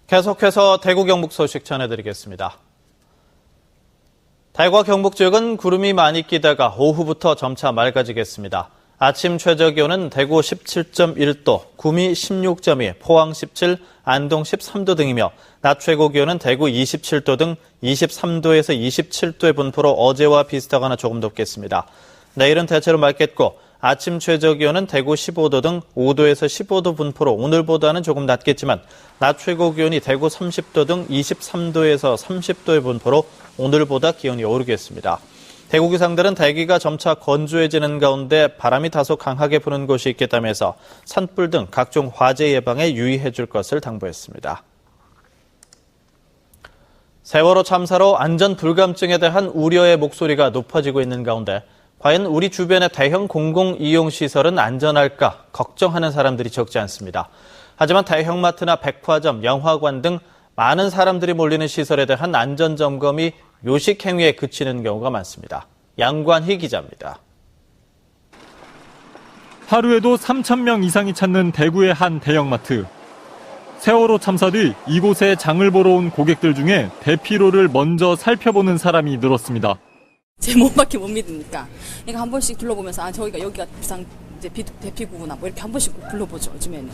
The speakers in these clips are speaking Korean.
계속해서 대구 경북 소식 전해드리겠습니다. 대구와 경북 지역은 구름이 많이 끼다가 오후부터 점차 맑아지겠습니다. 아침 최저기온은 대구 17.1도, 구미 16.2, 포항 17, 안동 13도 등이며 낮 최고기온은 대구 27도 등 23도에서 27도의 분포로 어제와 비슷하거나 조금 높겠습니다. 내일은 대체로 맑겠고 아침 최저기온은 대구 15도 등 5도에서 15도 분포로 오늘보다는 조금 낮겠지만 낮 최고기온이 대구 30도 등 23도에서 30도의 분포로 오늘보다 기온이 오르겠습니다. 대구 기상들은 대기가 점차 건조해지는 가운데 바람이 다소 강하게 부는 곳이 있겠다면서 산불 등 각종 화재 예방에 유의해 줄 것을 당부했습니다. 세월호 참사로 안전 불감증에 대한 우려의 목소리가 높아지고 있는 가운데 과연 우리 주변의 대형 공공이용시설은 안전할까 걱정하는 사람들이 적지 않습니다. 하지만 대형마트나 백화점, 영화관 등 많은 사람들이 몰리는 시설에 대한 안전점검이 요식행위에 그치는 경우가 많습니다. 양관희 기자입니다. 하루에도 3,000명 이상이 찾는 대구의 한 대형마트. 세월호 참사 뒤 이곳에 장을 보러 온 고객들 중에 대피로를 먼저 살펴보는 사람이 늘었습니다. 제 몸밖에 못 믿으니까. 그러니까 한 번씩 둘러보면서 여기가 비상 이제 대피구구나 뭐 이렇게 한 번씩 둘러보죠, 요즘에는.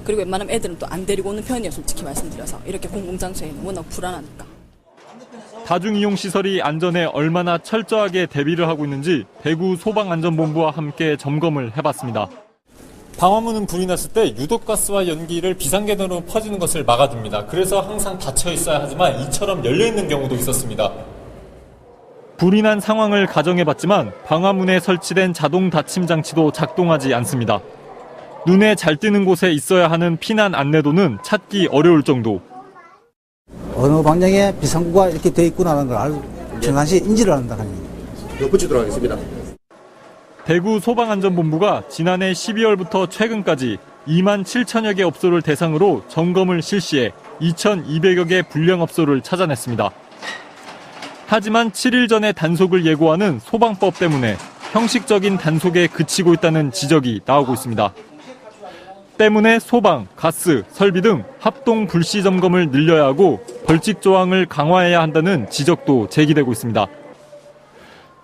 그리고 웬만하면 애들은 또 안 데리고 오는 편이에요, 솔직히 말씀드려서. 이렇게 공공장소에는 워낙 불안하니까. 다중이용시설이 안전에 얼마나 철저하게 대비를 하고 있는지 대구 소방안전본부와 함께 점검을 해봤습니다. 방화문은 불이 났을 때 유독가스와 연기를 비상계단으로 퍼지는 것을 막아둡니다. 그래서 항상 닫혀 있어야 하지만 이처럼 열려있는 경우도 있었습니다. 불이 난 상황을 가정해봤지만 방화문에 설치된 자동 닫힘 장치도 작동하지 않습니다. 눈에 잘 띄는 곳에 있어야 하는 피난 안내도는 찾기 어려울 정도. 어느 방향에 비상구가 이렇게 돼 있구나라는 걸 정확히 인지를 한다는 얘기입니다. 몇 붙이도록 하겠습니다. 대구 소방안전본부가 지난해 12월부터 최근까지 2만 7천여 개 업소를 대상으로 점검을 실시해 2,200여 개 불량업소를 찾아냈습니다. 하지만 7일 전에 단속을 예고하는 소방법 때문에 형식적인 단속에 그치고 있다는 지적이 나오고 있습니다. 때문에 소방, 가스, 설비 등 합동 불시 점검을 늘려야 하고 벌칙 조항을 강화해야 한다는 지적도 제기되고 있습니다.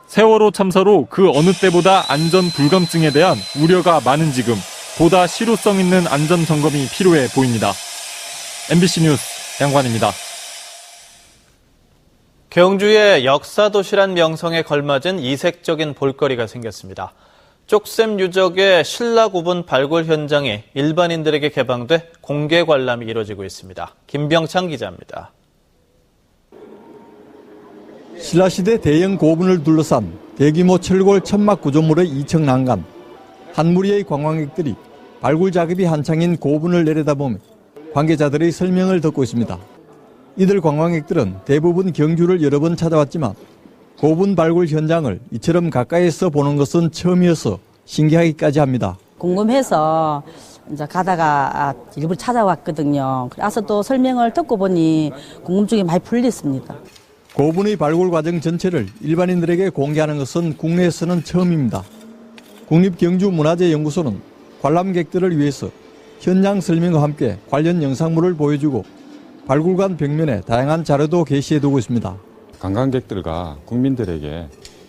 세월호 참사로 그 어느 때보다 안전 불감증에 대한 우려가 많은 지금 보다 실효성 있는 안전 점검이 필요해 보입니다. MBC 뉴스 양관입니다. 경주에 역사도시란 명성에 걸맞은 이색적인 볼거리가 생겼습니다. 쪽샘 유적의 신라고분 발굴 현장이 일반인들에게 개방돼 공개 관람이 이루어지고 있습니다. 김병창 기자입니다. 신라시대 대형 고분을 둘러싼 대규모 철골 천막 구조물의 2층 난간. 한 무리의 관광객들이 발굴 작업이 한창인 고분을 내려다보며 관계자들의 설명을 듣고 있습니다. 이들 관광객들은 대부분 경주를 여러 번 찾아왔지만 고분 발굴 현장을 이처럼 가까이서 보는 것은 처음이어서 신기하기까지 합니다. 궁금해서 이제 가다가 일부러 찾아왔거든요. 그래서 또 설명을 듣고 보니 궁금증이 많이 풀렸습니다. 고분의 발굴 과정 전체를 일반인들에게 공개하는 것은 국내에서는 처음입니다. 국립경주문화재연구소는 관람객들을 위해서 현장 설명과 함께 관련 영상물을 보여주고 발굴관 벽면에 다양한 자료도 게시해두고 있습니다. 관광객들과 국민들에게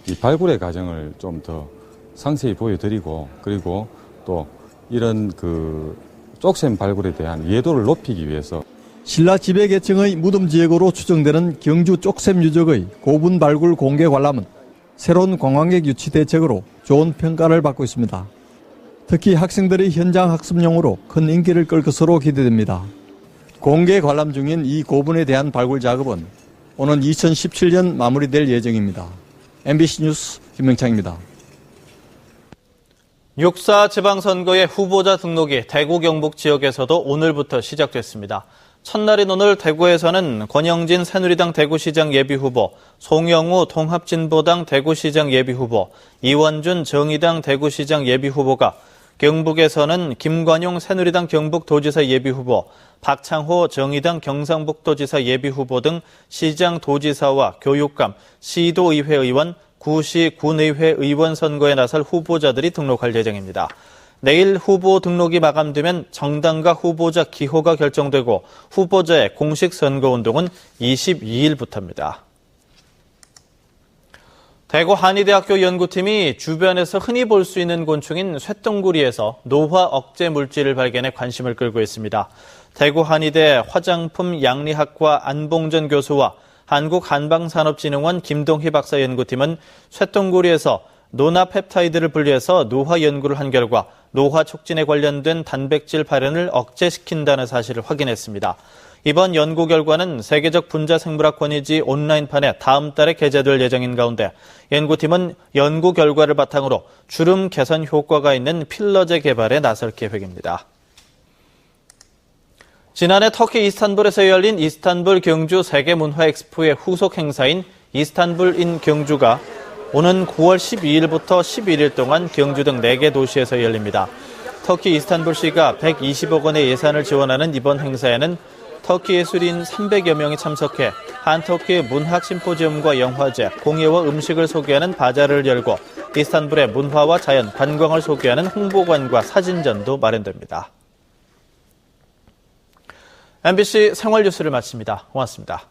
이 발굴의 과정을 좀 더 상세히 보여드리고 그리고 또 이런 쪽샘 발굴에 대한 이해도를 높이기 위해서 신라 지배계층의 무덤 지역으로 추정되는 경주 쪽샘 유적의 고분 발굴 공개 관람은 새로운 관광객 유치 대책으로 좋은 평가를 받고 있습니다. 특히 학생들의 현장 학습용으로 큰 인기를 끌 것으로 기대됩니다. 공개 관람 중인 이 고분에 대한 발굴 작업은 오는 2017년 마무리될 예정입니다. MBC 뉴스 김명창입니다. 6.4 지방선거의 후보자 등록이 대구 경북 지역에서도 오늘부터 시작됐습니다. 첫날인 오늘 대구에서는 권영진 새누리당 대구시장 예비후보, 송영우 통합진보당 대구시장 예비후보, 이원준 정의당 대구시장 예비후보가, 경북에서는 김관용 새누리당 경북도지사 예비후보, 박창호 정의당 경상북도지사 예비후보 등 시장 도지사와 교육감, 시도의회 의원, 구시 군의회 의원 선거에 나설 후보자들이 등록할 예정입니다. 내일 후보 등록이 마감되면 정당과 후보자 기호가 결정되고 후보자의 공식 선거운동은 22일부터입니다. 대구 한의대학교 연구팀이 주변에서 흔히 볼 수 있는 곤충인 쇠똥구리에서 노화 억제 물질을 발견해 관심을 끌고 있습니다. 대구 한의대 화장품 양리학과 안봉전 교수와 한국한방산업진흥원 김동희 박사 연구팀은 쇠똥구리에서 노나펩타이드를 분리해서 노화 연구를 한 결과 노화 촉진에 관련된 단백질 발현을 억제시킨다는 사실을 확인했습니다. 이번 연구 결과는 세계적 분자생물학 권위지 온라인판에 다음 달에 게재될 예정인 가운데 연구팀은 연구 결과를 바탕으로 주름 개선 효과가 있는 필러제 개발에 나설 계획입니다. 지난해 터키 이스탄불에서 열린 이스탄불 경주 세계문화엑스포의 후속 행사인 이스탄불 인 경주가 오는 9월 12일부터 11일 동안 경주 등 4개 도시에서 열립니다. 터키 이스탄불시가 120억 원의 예산을 지원하는 이번 행사에는 터키 예술인 300여 명이 참석해 한터키의 문학 심포지엄과 영화제, 공예와 음식을 소개하는 바자를 열고 이스탄불의 문화와 자연, 관광을 소개하는 홍보관과 사진전도 마련됩니다. MBC 생활뉴스를 마칩니다. 고맙습니다.